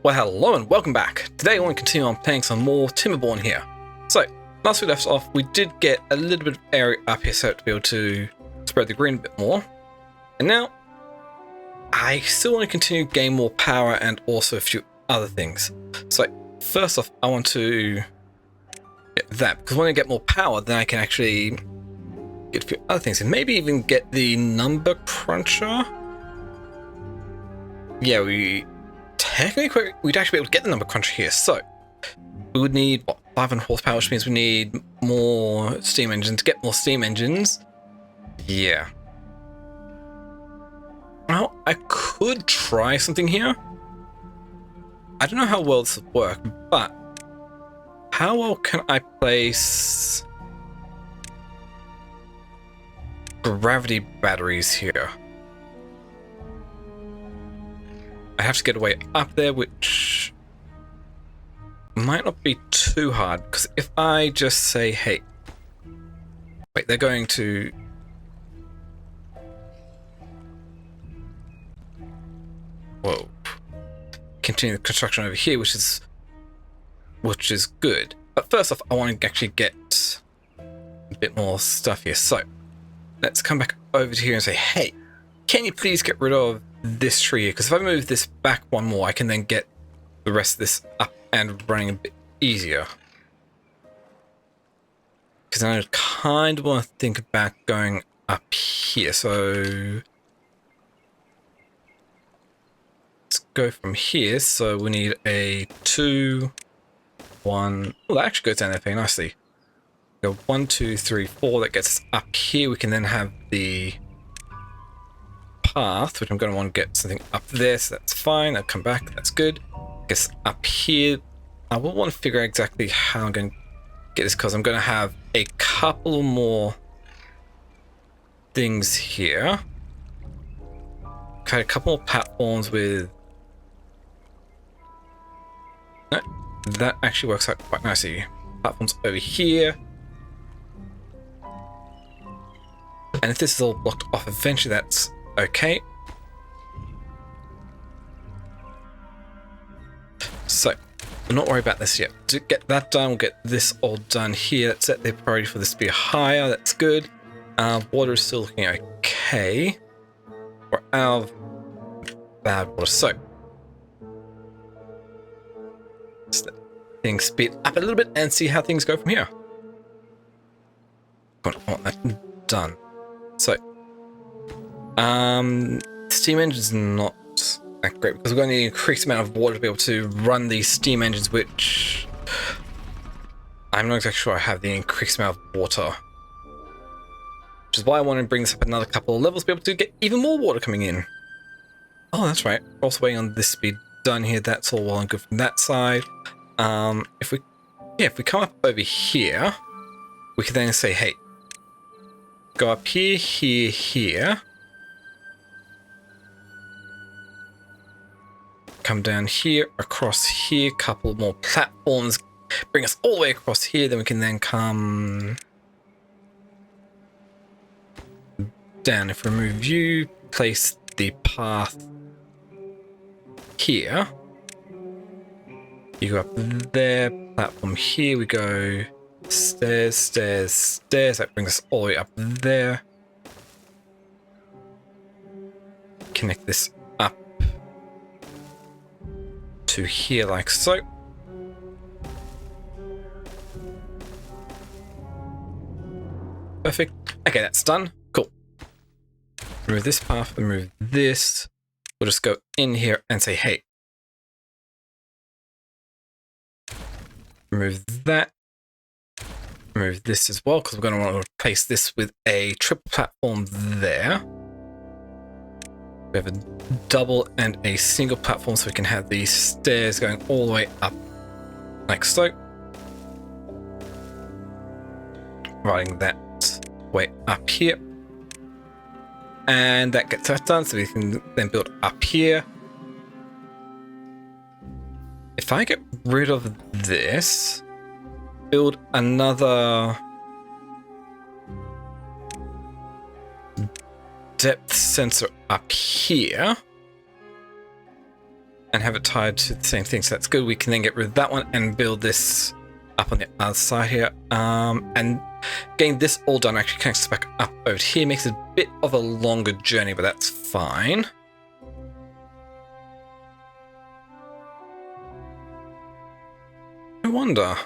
Well, hello and welcome back. Today I want to continue on playing some more Timberborn here. So, last we left off, we did get a little bit of area up here so to be able to spread the green a bit more. And now, I still want to continue to gain more power and also a few other things. So, first off, I want to get that, because when I get more power, then I can actually get a few other things, and maybe even get the number cruncher. Yeah, we'd actually be able to get the number cruncher here. So we would need 500 horsepower, which means we need more steam engines. To get more steam engines, yeah. Now I could try something here. I don't know how well this would work, but how well can I place gravity batteries here? I have to get away up there, which might not be too hard, because if I just say, hey, wait, they're going to... Whoa. Continue the construction over here, which is good. But first off, I want to actually get a bit more stuff here. So let's come back over to here and say, hey, can you please get rid of this tree here? Because if I move this back one more, I can then get the rest of this up and running a bit easier. Because I kind of want to think about going up here. So let's go from here. So we need a 2, 1. Oh, that actually goes down there very nicely. Go 1, 2, 3, 4. That gets us up here. We can then have the path, which I'm going to want to get something up there, so that's fine. I'll come back, that's good. I guess up here, I will want to figure out exactly how I'm going to get this, because I'm going to have a couple more things here. Okay, a couple more platforms with... No, that actually works out quite nicely. Platforms over here. And if this is all blocked off eventually, that's okay. So, we'll not worry about this yet. To get that done, we'll get this all done here. Let's set the priority for this to be higher. That's good. Water is still looking okay. We're out of bad water. So, let's let things speed up a little bit and see how things go from here. I want that done. So, steam engine's not that great, because we're going to need an increased amount of water to be able to run these steam engines, which I'm not exactly sure I have the increased amount of water. Which is why I want to bring this up another couple of levels to be able to get even more water coming in. Oh, that's right. We're also waiting on this to be done here. That's all well and good from that side. If we come up over here, we can then say, hey, go up here, here, here. Come down here, across here, couple more platforms, bring us all the way across here, then we can then come down. If we remove you, place the path here. You go up there, platform here, we go stairs, stairs, stairs, that brings us all the way up there. Connect this up to here like so. Perfect. Okay, that's done. Cool. Remove this path, remove this. We'll just go in here and say, hey, remove that. Remove this as well, because we're going to want to replace this with a triple platform there. We have a double and a single platform, so we can have these stairs going all the way up like so. Riding that way up here. And that gets that done, so we can then build up here. If I get rid of this, build another depth sensor up here, and have it tied to the same thing. So that's good. We can then get rid of that one and build this up on the other side here. And getting this all done actually connects us back up over here. Makes it a bit of a longer journey, but that's fine. I wonder,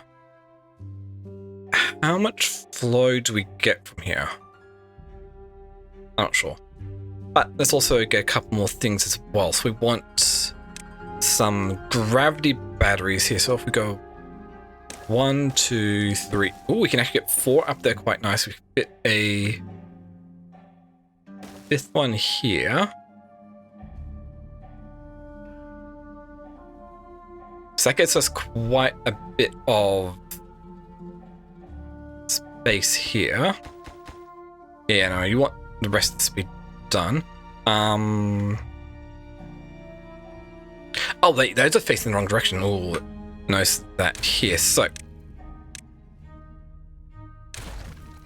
how much flow do we get from here? I'm not sure. But let's also get a couple more things as well. So we want some gravity batteries here. So if we go 1, 2, 3. Oh, we can actually get 4 up there quite nice. We can fit a 5th one here. So that gets us quite a bit of space here. Yeah, no, you want the rest of this to be done. Oh, those are facing the wrong direction. Oh, notice that here. So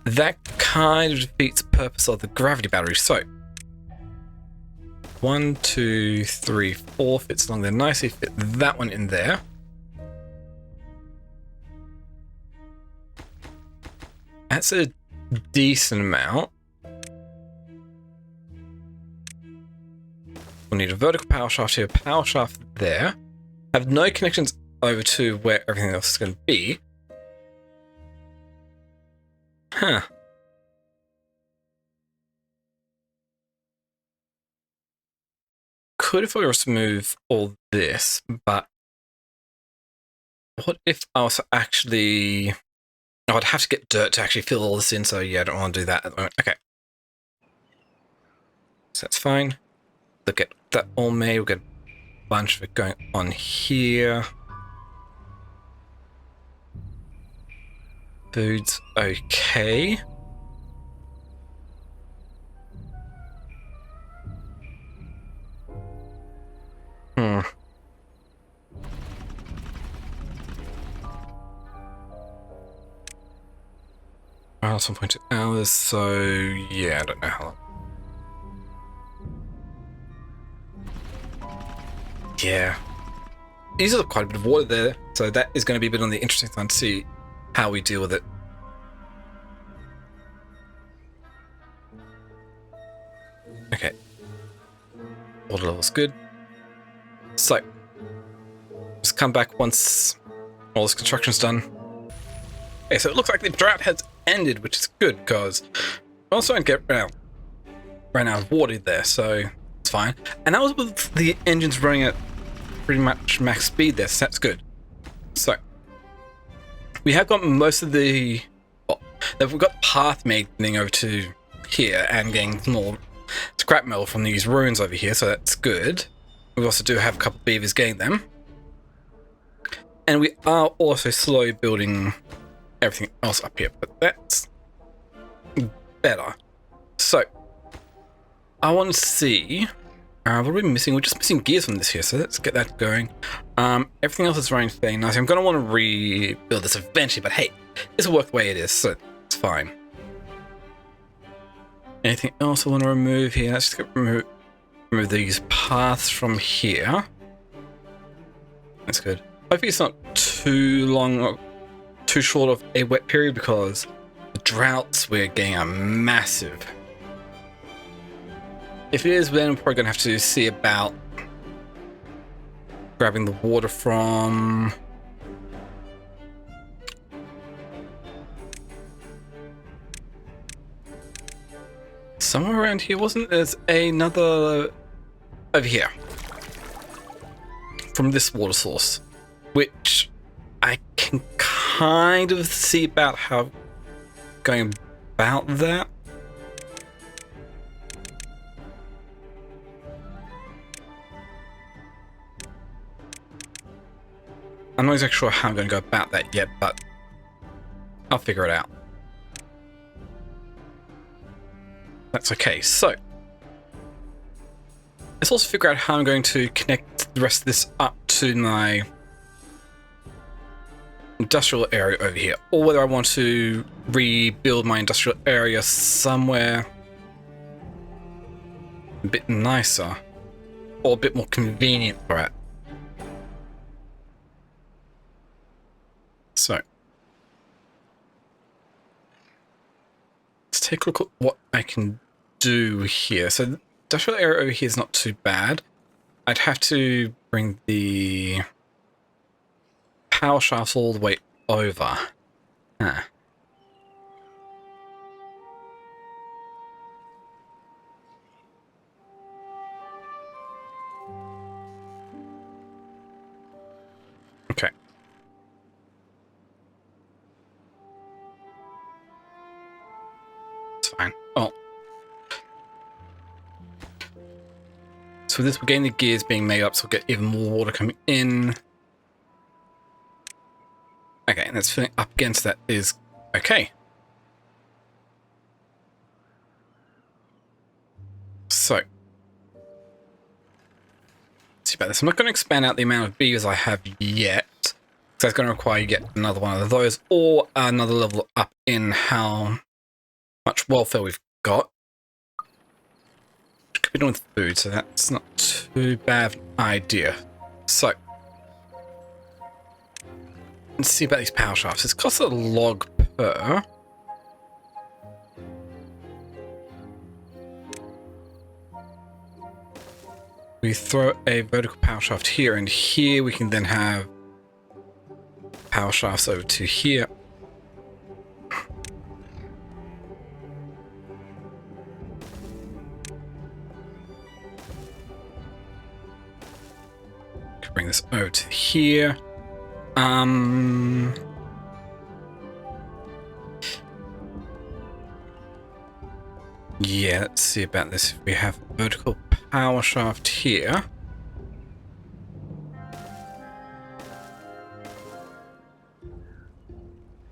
that kind of defeats the purpose of the gravity battery. So 1, 2, 3, 4 fits along there nicely. Fit that one in there. That's a decent amount. We'll need a vertical power shaft here, power shaft there. Have no connections over to where everything else is going to be. Huh. Could if I was to move all this, but what if I was to actually... Oh, I'd have to get dirt to actually fill all this in, so yeah, I don't want to do that at the moment. Okay. So that's fine. Look at that all made. We'll get a bunch of it going on here. Food's okay. Well, 1.2 hours, so yeah, I don't know how long. Yeah. These are quite a bit of water there, so that is going to be a bit on the interesting side to see how we deal with it. Okay. Water level's good. So, just come back once all this construction's done. Okay, so it looks like the drought has ended, which is good, because I also don't get ran out of water there, so it's fine. And that was with the engines running at pretty much max speed there, so that's good. So, we have got most of the... Well, we've got the path making over to here and getting more scrap metal from these ruins over here, so that's good. We also do have a couple of beavers getting them. And we are also slowly building everything else up here, but that's better. So, I want to see... what are we missing? We're just missing gears from this here, so let's get that going. Everything else is running fairly nice. I'm going to want to rebuild this eventually, but hey, this will work the way it is, so it's fine. Anything else I want to remove here? Let's just remove these paths from here. That's good. Hopefully it's not too long, too short of a wet period, because the droughts we're getting are massive. If it is, then I'm probably going to have to see about grabbing the water from... somewhere around here, wasn't there? There's another... over here. From this water source. Which I can kind of see about how... going about that. I'm not exactly sure how I'm going to go about that yet, but I'll figure it out. That's okay. So, let's also figure out how I'm going to connect the rest of this up to my industrial area over here, or whether I want to rebuild my industrial area somewhere a bit nicer, or a bit more convenient for it. So let's take a look at what I can do here. So the industrial area over here is not too bad. I'd have to bring the power shafts all the way over. Huh. Okay. It's fine. Oh. So with this, we're getting the gears being made up, so we'll get even more water coming in. Okay, and that's filling up against that is okay. So, let's see about this. I'm not going to expand out the amount of beavers I have yet, because that's going to require you get another one of those, or another level up in how much welfare we've got. Which could be done with food, so that's not too bad of an idea. So, let's see about these power shafts. It's cost a log per. We throw a vertical power shaft here, and here we can then have power shafts over to here. Can bring this over to here. Yeah, let's see about this. If we have a vertical power shaft here.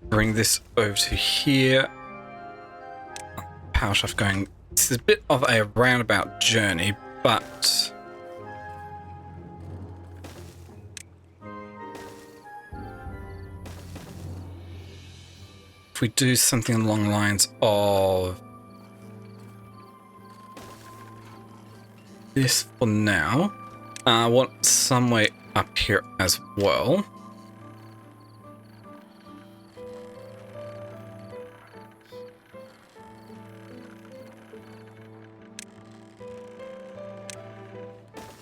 Bring this over to here. Power shaft going. This is a bit of a roundabout journey, but if we do something along the lines of this for now, I want some way up here as well.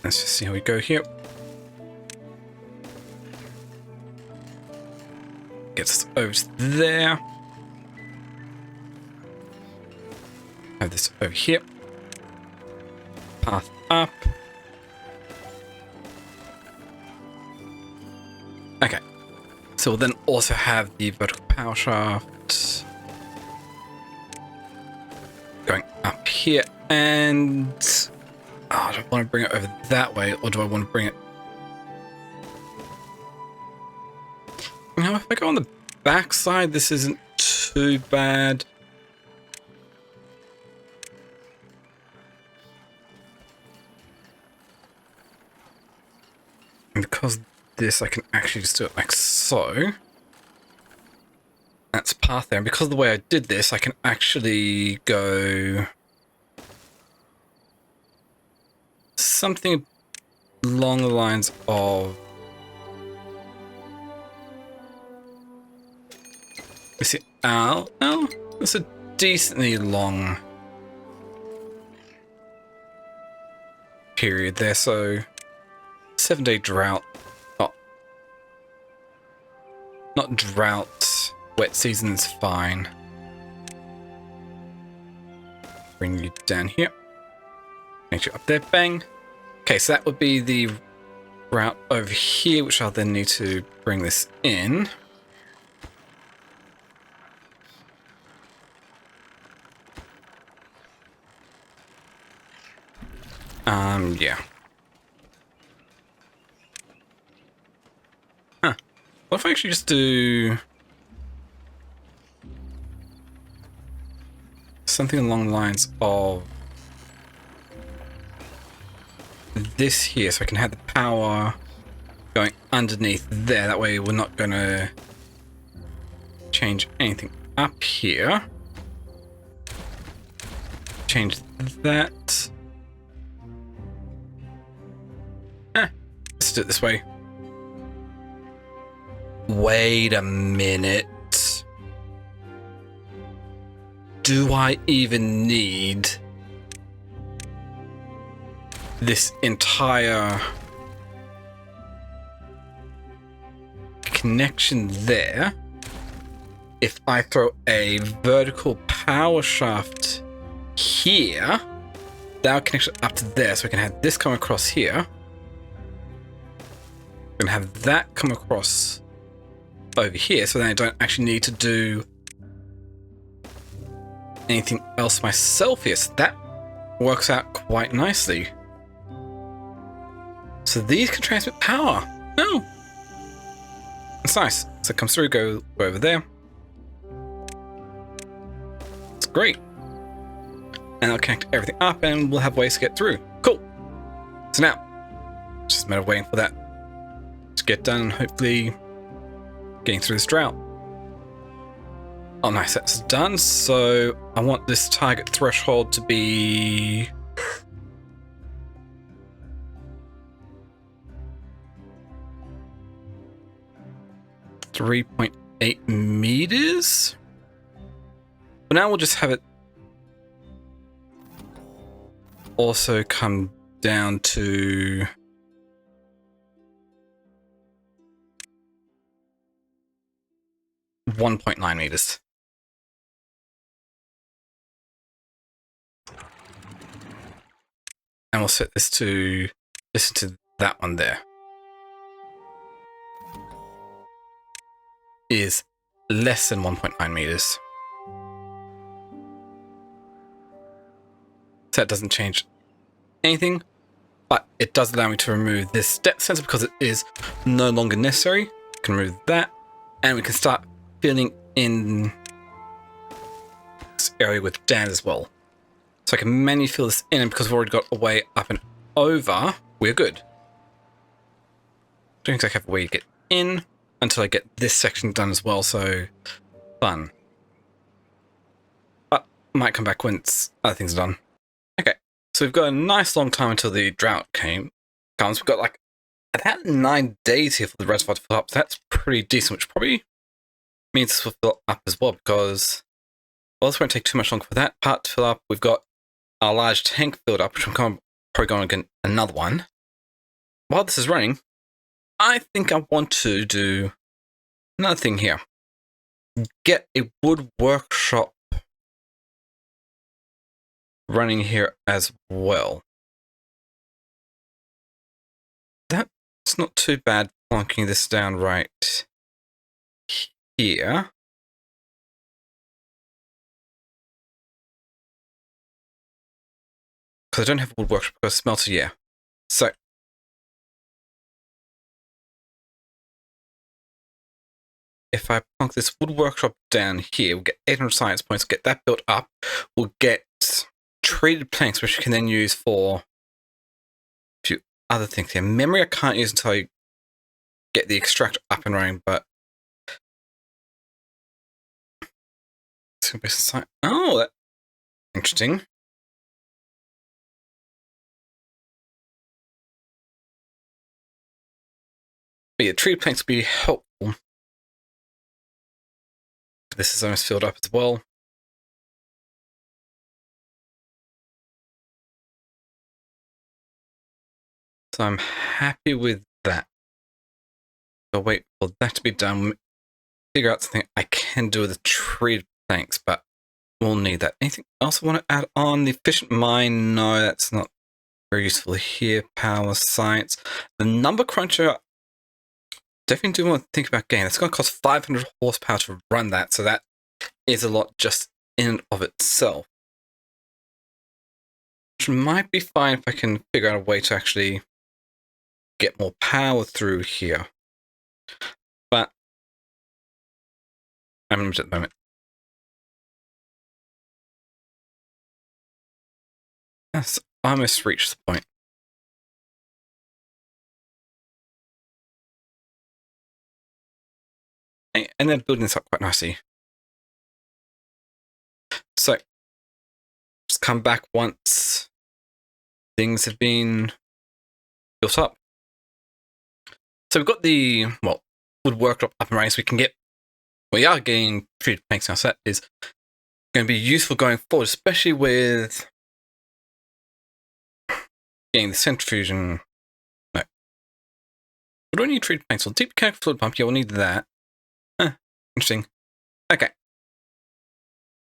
Let's just see how we go here. Gets us over to there. Have this over here. Path up. Okay. So we'll then also have the vertical power shaft going up here, and do I want to bring it over that way, or do I want to bring it? You know, if I go on the back side, this isn't too bad. And because this, I can actually just do it like so. That's path there. And because of the way I did this, I can actually go something along the lines of is it no, it's a decently long period there, so 7-day drought. Oh, not drought, wet season's fine. Bring you down here. Make you up there, bang. Okay, so that would be the route over here, which I'll then need to bring this in. Yeah. Huh. What if I actually just do something along the lines of this here, so I can have the power going underneath there. That way we're not going to change anything up here. Change that. Let's do it this way. Wait a minute. Do I even need this entire connection there if I throw a vertical power shaft here? That'll connect it up to there, so I can have this come across here. And have that come across over here, so then I don't actually need to do anything else myself here. So that works out quite nicely. So these can transmit power. Oh, it's nice. So it comes through, go over there. It's great. And I'll connect everything up and we'll have ways to get through. Cool. So now, it's just a matter of waiting for that to get done and hopefully getting through this drought. Oh, nice, that's done. So I want this target threshold to be 3.8 meters. But now we'll just have it also come down to 1.9 meters. And we'll set this to listen to that one there. Is less than 1.9 meters. So that doesn't change anything, but it does allow me to remove this depth sensor because it is no longer necessary. I can remove that, and we can start filling in this area with Dan as well. So I can manually fill this in, and because we've already got a way up and over, we're good. Don't exactly have a way to get in until I get this section done as well, so fun. But might come back once other things are done. Okay, so we've got a nice long time until the drought comes. We've got like about 9 days here for the reservoir to fill up, so that's pretty decent, which probably means this will fill up as well, because, well, this won't take too much longer for that part to fill up. We've got our large tank filled up, which I'm probably going to get another one. While this is running, I think I want to do another thing here. Get a wood workshop running here as well. That's not too bad, plonking this down right here. Because I don't have a wood workshop, because smelter, yeah. So if I plonk this wood workshop down here, we'll get 800 science points, get that built up. We'll get treated planks, which we can then use for a few other things here. Memory I can't use until I get the extractor up and running, but oh, that's interesting. But yeah, treated planks will be helpful. This is almost filled up as well. So I'm happy with that. I'll wait for that to be done. Figure out something I can do with the treated planks, but we'll need that. Anything else I want to add on? The efficient mine? No, that's not very useful here. Power, science. The number cruncher, definitely do want to think about getting. It's going to cost 500 horsepower to run that, so that is a lot just in and of itself. Which might be fine if I can figure out a way to actually get more power through here. But I'm limited at the moment. That's almost reached the point. And they're building this up quite nicely. So, just come back once things have been built up. So we've got the, well, wood workshop up and running so we can get, we are getting treated planks now, so that is going to be useful going forward, especially with getting the centrifuge and, no. We don't need treated planks. Well, deep mechanical fluid pump, yeah, we'll need that. Interesting. Okay.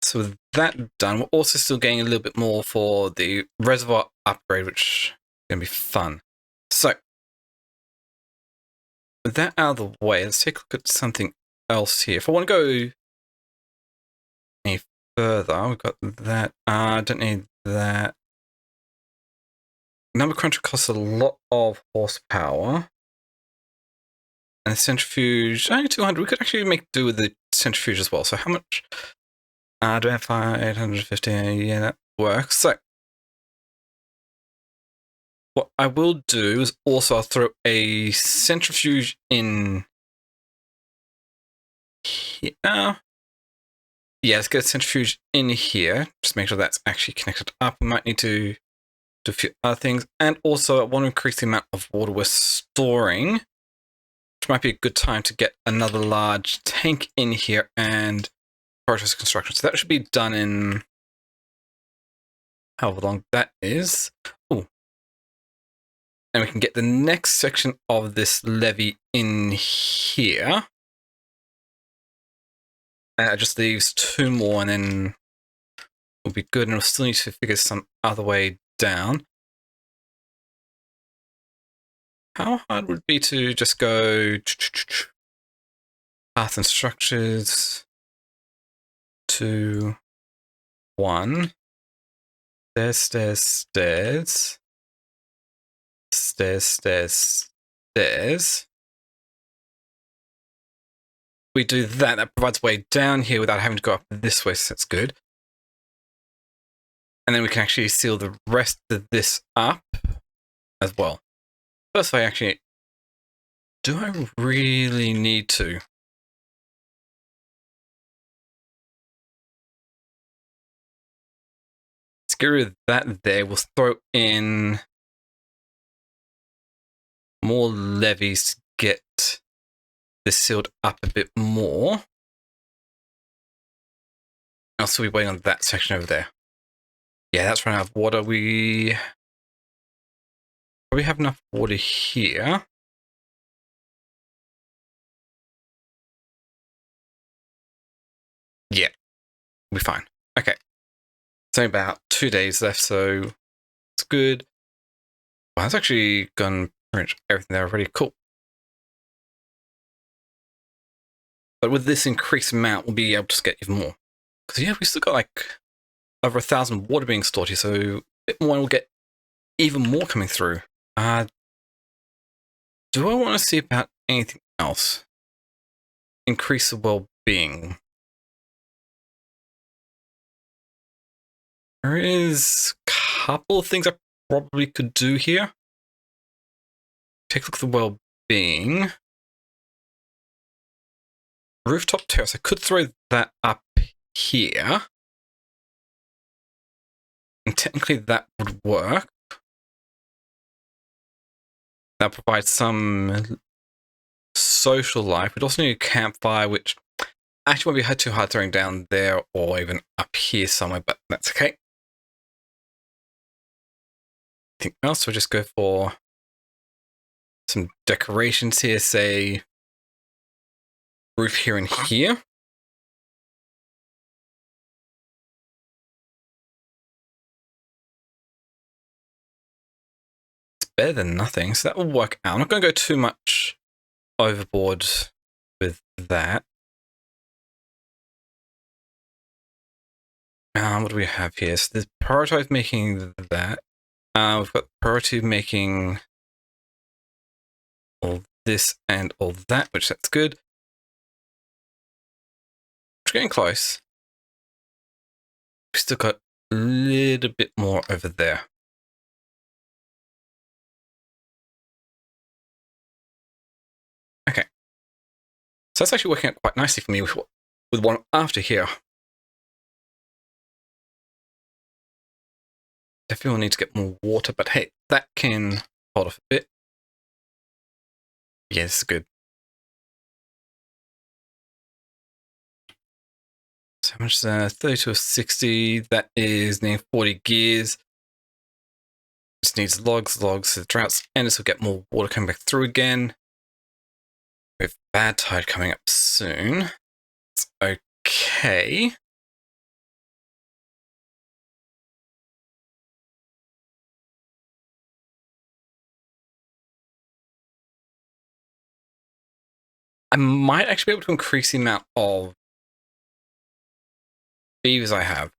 So with that done, we're also still getting a little bit more for the reservoir upgrade, which is going to be fun. So, with that out of the way, let's take a look at something else here. If I want to go any further, we've got that. I don't need that. Number cruncher costs a lot of horsepower. And the centrifuge, only 200. We could actually make do with the centrifuge as well. So how much? Do I have 850? Yeah, that works. So what I will do is also I'll throw a centrifuge in here. Yeah, let's get a centrifuge in here. Just make sure that's actually connected up. We might need to do a few other things. And also I want to increase the amount of water we're storing, which might be a good time to get another large tank in here and process construction. So that should be done in however long that is. Oh, and we can get the next section of this levee in here. Just leaves 2 more and then we'll be good, and we'll still need to figure some other way down. How hard would it be to just go path and structures 2, 1, stairs, stairs, stairs, stairs, stairs, stairs. We do that, that provides way down here without having to go up this way, so that's good. And then we can actually seal the rest of this up as well. First, I actually, do I really need to? Let's get rid of that there. We'll throw in more levees to get this sealed up a bit more. I'll still be waiting on that section over there. Yeah, that's run out of water. We probably have enough water here. Yeah, we'll be fine. Okay. It's only about 2 days left, so it's good. Well, that's actually gone pretty much everything there already. Cool. But with this increased amount, we'll be able to get even more. Because, yeah, we've still got like over 1,000 water being stored here, so a bit more and we'll get even more coming through. Do I want to see about anything else? Increase the well-being. There is a couple of things I probably could do here. Take a look at the well-being. Rooftop terrace. I could throw that up here. And technically that would work. That provides some social life. We'd also need a campfire, which actually won't be too hard throwing down there or even up here somewhere, but that's okay. Anything else? We'll just go for some decorations here, say roof here and here. It's better than nothing, so that will work out. I'm not going to go too much overboard with that. What do we have here? So there's prioritize making that. We've got priority of making all this and all that, which that's good. We're getting close. We've still got a little bit more over there. Okay. So that's actually working out quite nicely for me with one after here. Definitely will need to get more water, but hey, that can hold off a bit. Yeah, this is good. much is that? 32 of 60. That is near 40 gears. Just needs logs. So the droughts end, so we'll get more water coming back through again. We have bad tide coming up soon. It's okay. I might actually be able to increase the amount of beavers I have.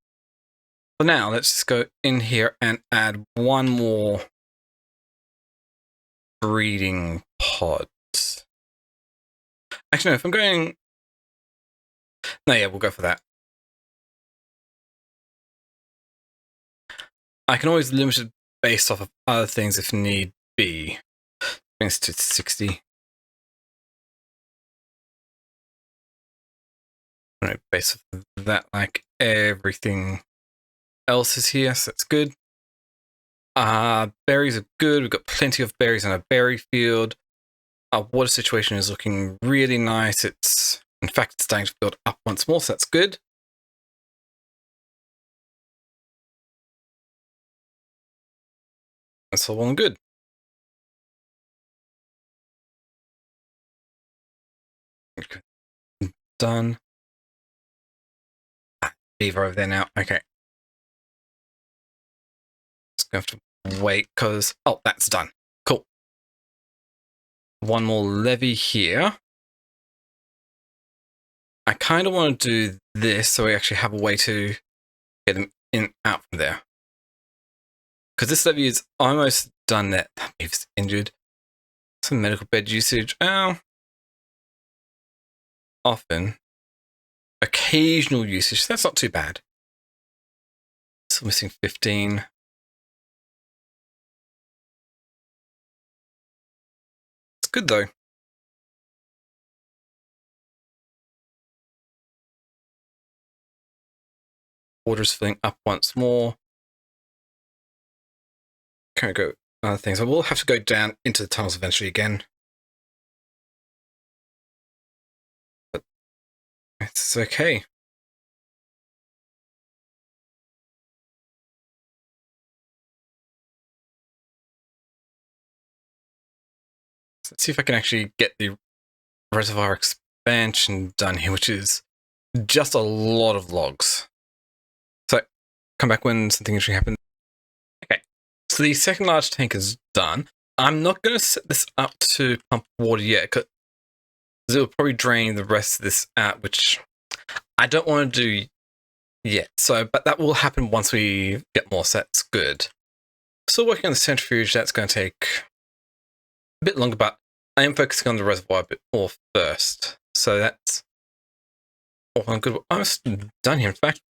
For now, let's just go in here and add one more breeding pod. Actually, no, if I'm going... No, yeah, we'll go for that. I can always limit it based off of other things if need be. Brings it to 60. Right, based off of that, like everything else is here, so that's good. Berries are good. We've got plenty of berries in our berry field. Our water situation is looking really nice. In fact, it's starting to build up once more, so that's good. That's all well and good. Done. Beaver over there now. Okay. Just gonna have to wait because... Oh, that's done. Cool. One more levee here. I kind of want to do this so we actually have a way to get them in out from there. Because this levee is almost done. That beaver's injured. Some medical bed usage. Oh. Often. Occasional usage. That's not too bad. Still missing 15. It's good though. Water's filling up once more. Can't go other things. I will have to go down into the tunnels eventually again. But it's okay. So let's see if I can actually get the reservoir expansion done here, which is just a lot of logs. So come back when something interesting happens. Okay, so the second large tank is done. I'm not going to set this up to pump water yet because it will probably drain the rest of this out, which I don't want to do yet. So, but that will happen once we get more sets. Good. Still working on the centrifuge. That's going to take a bit longer, but I am focusing on the reservoir a bit more first. So that's all good. We're almost done here. In fact,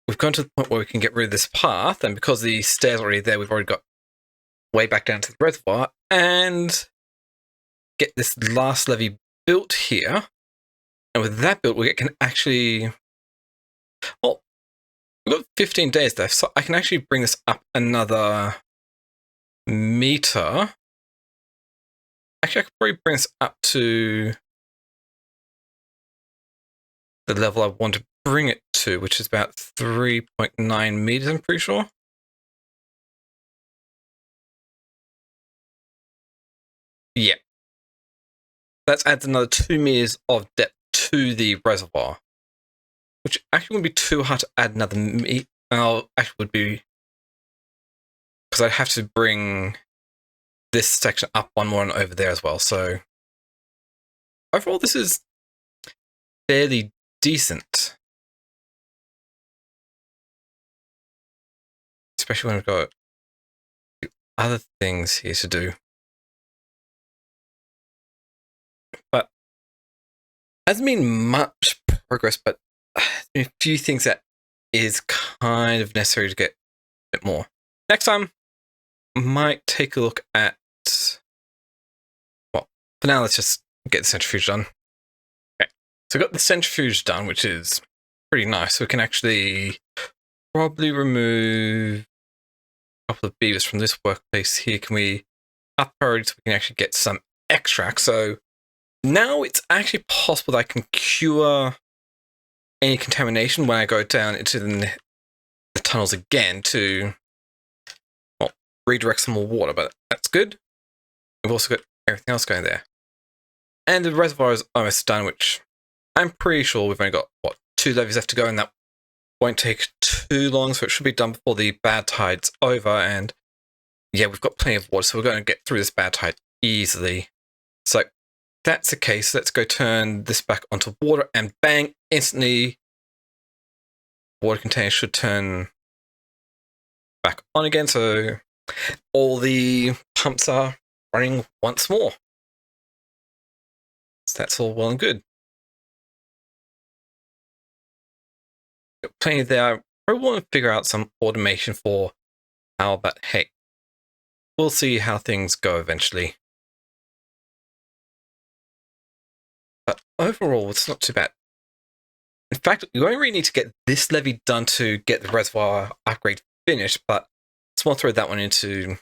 we've gone to the point where we can get rid of this path, and because the stairs are already there, we've already got way back down to the reservoir and get this last levee built here. And with that built, we can actually... Well, we've got 15 days left, so I can actually bring this up another meter. Actually, I could probably bring this up to the level I want to bring it to, which is about 3.9 meters, I'm pretty sure. Yeah. That adds another 2 meters of depth to the reservoir, which actually wouldn't be too hard to add another meter. Actually would be, because I'd have to bring this section up one more and over there as well. So overall, this is fairly decent, especially when we've got other things here to do. But hasn't been much progress, but a few things that is kind of necessary to get a bit more. Next time, might take a look at... Well, for now, let's just get the centrifuge done. Okay, so I got the centrifuge done, which is pretty nice. So we can actually probably remove a couple of beavers from this workplace here. Can we up priority so we can actually get some extract? So now it's actually possible that I can cure any contamination when I go down into the tunnels again to, well, redirect some more water, but that's good. We've also got everything else going there. And the reservoir is almost done, which I'm pretty sure we've only got, what, 2 levees left to go, and that won't take too long, so it should be done before the bad tide's over. And yeah, we've got plenty of water, so we're going to get through this bad tide easily. So that's the case. Let's go turn this back onto water, and bang, instantly water container should turn back on again, so all the pumps are running once more. So that's all well and good. Got plenty there. I probably want to figure out some automation for how, but hey, we'll see how things go eventually. But overall, it's not too bad. In fact, you only really need to get this levee done to get the reservoir upgrade finished, but I just want to throw that one into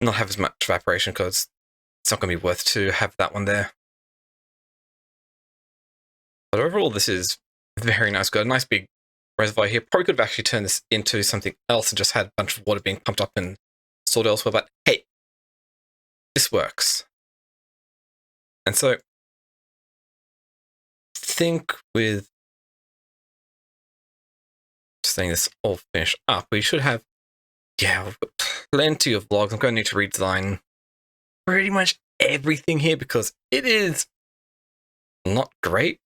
not have as much evaporation because it's not going to be worth to have that one there. But overall, this is very nice. Got a nice big reservoir here. Probably could have actually turned this into something else and just had a bunch of water being pumped up and stored elsewhere, but hey, this works. And so, I think with just letting this all finish up, we should have, yeah, we've got plenty of logs. I'm going to need to redesign pretty much everything here because it is not great.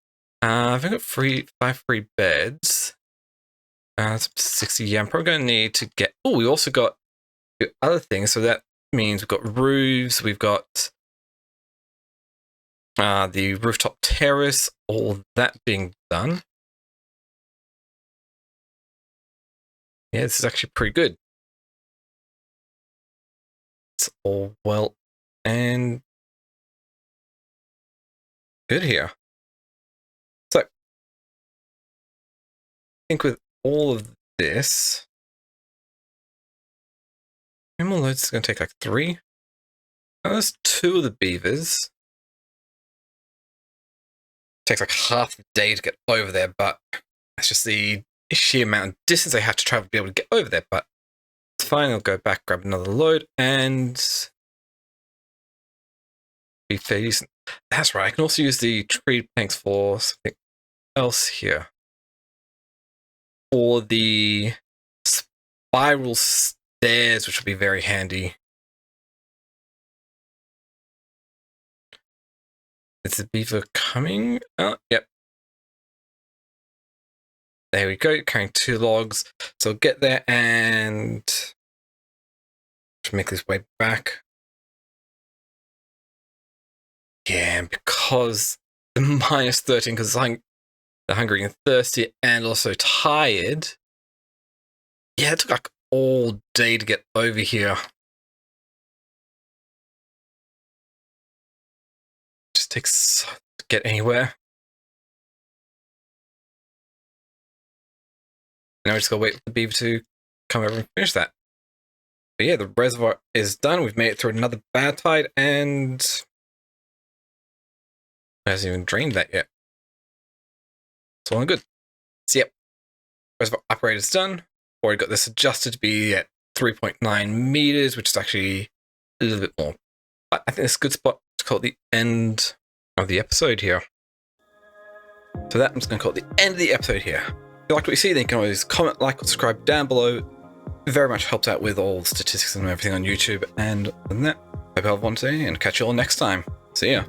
I've got 5 free beds. That's 60. Yeah, I'm probably going to need to get. Oh, we also got other things. So that means we've got roofs. We've got the rooftop terrace. All that being done. Yeah, this is actually pretty good. It's all well and good here. So, I think with all of this, how many more loads is going to take? Like 3? Oh, there's 2 of the beavers. Takes like half a day to get over there, but that's just the sheer amount of distance I have to travel to be able to get over there. But it's fine. I'll go back, grab another load, and be fairly decent. That's right. I can also use the tree planks for something else here. For the spiral stairs, which will be very handy. Is the beaver coming? Oh, yep. There we go, carrying 2 logs. So I'll get there and make this way back. Yeah, and because the minus 13, because I'm hungry and thirsty and also tired. Yeah, it took like all day to get over here. Just takes to get anywhere. Now we just gotta wait for the beaver to come over and finish that. But yeah, the reservoir is done. We've made it through another bad tide, and it hasn't even drained that yet. It's all good. So yep, reservoir upgrade is done. Already got this adjusted to be at 3.9 meters, which is actually a little bit more. But I think it's a good spot to call it the end of the episode here. So that I'm just going to call it the end of the episode here. If you liked what you see, then you can always comment, like, or subscribe down below. It very much helps out with all the statistics and everything on YouTube. And other than that, hope you have one today and catch you all next time. See ya.